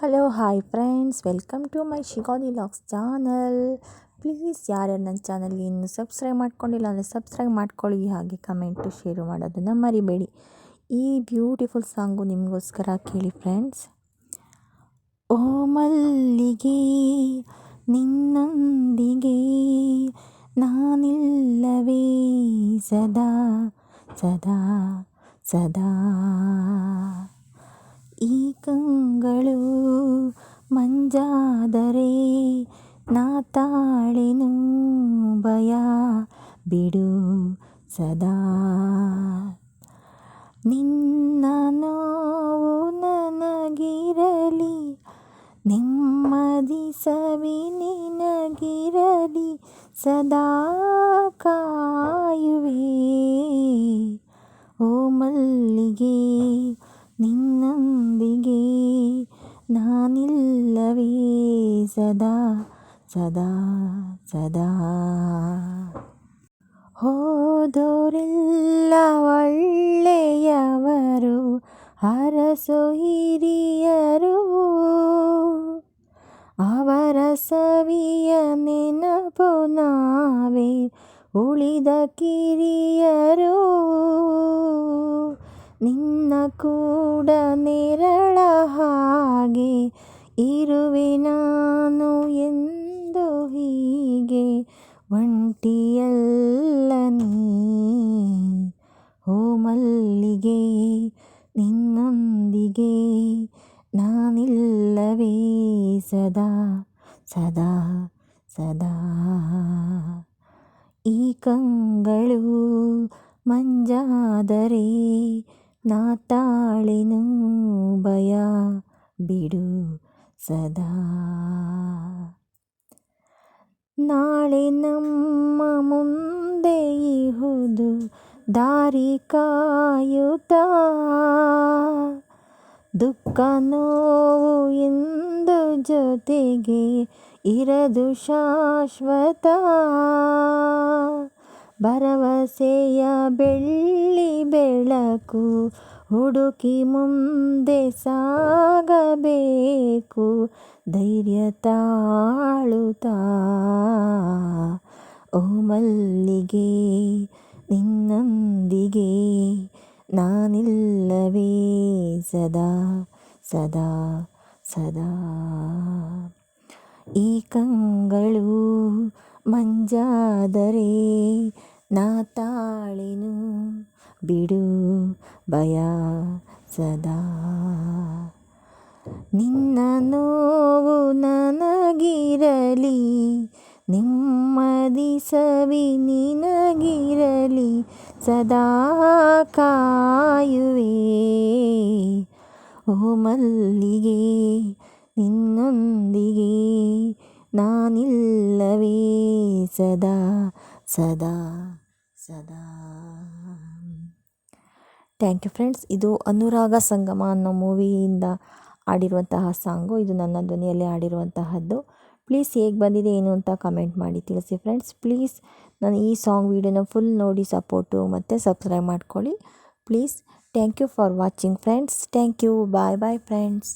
Hello hi friends, welcome to my ಶಿಗಾನಿ vlogs channel. Please ಯಾರ್ಯಾರು ನನ್ನ ಚಾನಲ್ಗೆ ಇನ್ನೂ ಸಬ್ಸ್ಕ್ರೈಬ್ ಮಾಡ್ಕೊಂಡಿಲ್ಲ ಅಂದರೆ ಸಬ್ಸ್ಕ್ರೈಬ್ ಮಾಡ್ಕೊಳ್ಳಿ, ಹಾಗೆ ಕಮೆಂಟು ಶೇರು ಮಾಡೋದನ್ನು ಮರಿಬೇಡಿ. ಈ ಬ್ಯೂಟಿಫುಲ್ ಸಾಂಗು ನಿಮಗೋಸ್ಕರ ಕೇಳಿ ಫ್ರೆಂಡ್ಸ್. ಓ ಮಲ್ಲಿಗೆ ನಿನ್ನೊಂದಿಗೆ ನಾನಿಲ್ಲವೇ ಸದಾ ಸದಾ ಸದಾ, ಈ ಕಂಗಳು ಮಂಜಾದರೆ ನಾ ತಾಳೆನು ಭಯ ಬಿಡು ಸದಾ, ನಿನ್ನ ನೋವು ನನಗಿರಲಿ ನೆಮ್ಮದಿ ಸವಿ ನಿನಗಿರಲಿ, ಸದಾ ಕಾಯುವೆ ಓ ಮಲ್ಲಿಗೆ ನಿನ್ನೊಂದಿಗೆ ನಾನಿಲ್ಲವೇ ಸದಾ ಸದಾ ಸದಾ. ಹೋದೋರೆಲ್ಲ ಒಳ್ಳೆಯವರು, ಹರಸೋ ಹಿರಿಯರು, ಅವರ ಸವಿಯ ನೆನಪು ನಾವೇ ಉಳಿದ ಕಿರಿಯರು, ನಿನ್ನ ಕೂಡ ನೆರಳ ಹಾಗೆ ಇರುವೆ ನಾನು ಎಂದು ಹೀಗೆ, ಒಂಟಿಯಲ್ಲ ನೀ ಓ ಮಲ್ಲಿಗೆ ನಿನ್ನೊಂದಿಗೆ ನಾನಿಲ್ಲವೇ ಸದಾ ಸದಾ ಸದಾ, ಈ ಕಂಗಳು ಮಂಜಾದರೆ ನಾ ತಾಳೆನು ಭಯ ಬಿಡು ಸದಾ, ನಾಳೆ ನಮ್ಮ ಮುಂದೆ ಇಹುದು ದಾರಿ ಕಾಯುತ್ತಾ, ದುಃಖ ನೋವು ಎಂದು ಜೊತೆಗೆ ಇರದು ಶಾಶ್ವತ, ಭರವಸೆಯ ಬೆಳ್ಳಿ ಬೆಳಕು ಹುಡುಕಿ ಮುಂದೆ ಸಾಗಬೇಕು, ಧೈರ್ಯ ತಾಳುತ್ತಾ ಓ ಮಲ್ಲಿಗೆ ನಿನ್ನೊಂದಿಗೆ ನಾನಿಲ್ಲವೇ ಸದಾ ಸದಾ ಸದಾ, ಈ ಕಂಗಳು ಮಂಜಾದರೆ ನಾ ತಾಳೆನು ಬಿಡು ಭಯ ಸದಾ, ನಿನ್ನ ನೋವು ನನಗಿರಲಿ ನೆಮ್ಮದಿ ಸವಿ ನಿನಗಿರಲಿ, ಸದಾ ಕಾಯುವೆ ಓ ಮಲ್ಲಿಗೆ ನಿನ್ನೊಂದಿಗೆ ನಾನಿಲ್ಲವೇ ಸದಾ ಸದಾ ಸದಾ. Thank you friends. ಇದು ಅನುರಾಗ ಸಂಗಮ ಅನ್ನೋ ಮೂವಿಯಿಂದ ಆಡಿರುವಂತಹ ಸಾಂಗು. ಇದು ನನ್ನ ಧ್ವನಿಯಲ್ಲಿ ಆಡಿರುವಂತಹದ್ದು. ಪ್ಲೀಸ್ ಹೇಗೆ ಬಂದಿದೆ ಏನು ಅಂತ ಕಮೆಂಟ್ ಮಾಡಿ ತಿಳಿಸಿ ಫ್ರೆಂಡ್ಸ್. ಪ್ಲೀಸ್ ನಾನು ಈ ಸಾಂಗ್ ವಿಡಿಯೋನ ಫುಲ್ ನೋಡಿ ಸಪೋರ್ಟು ಮತ್ತು ಸಬ್ಸ್ಕ್ರೈಬ್ ಮಾಡ್ಕೊಳ್ಳಿ please. Thank you for watching friends. Thank you. Bye bye friends.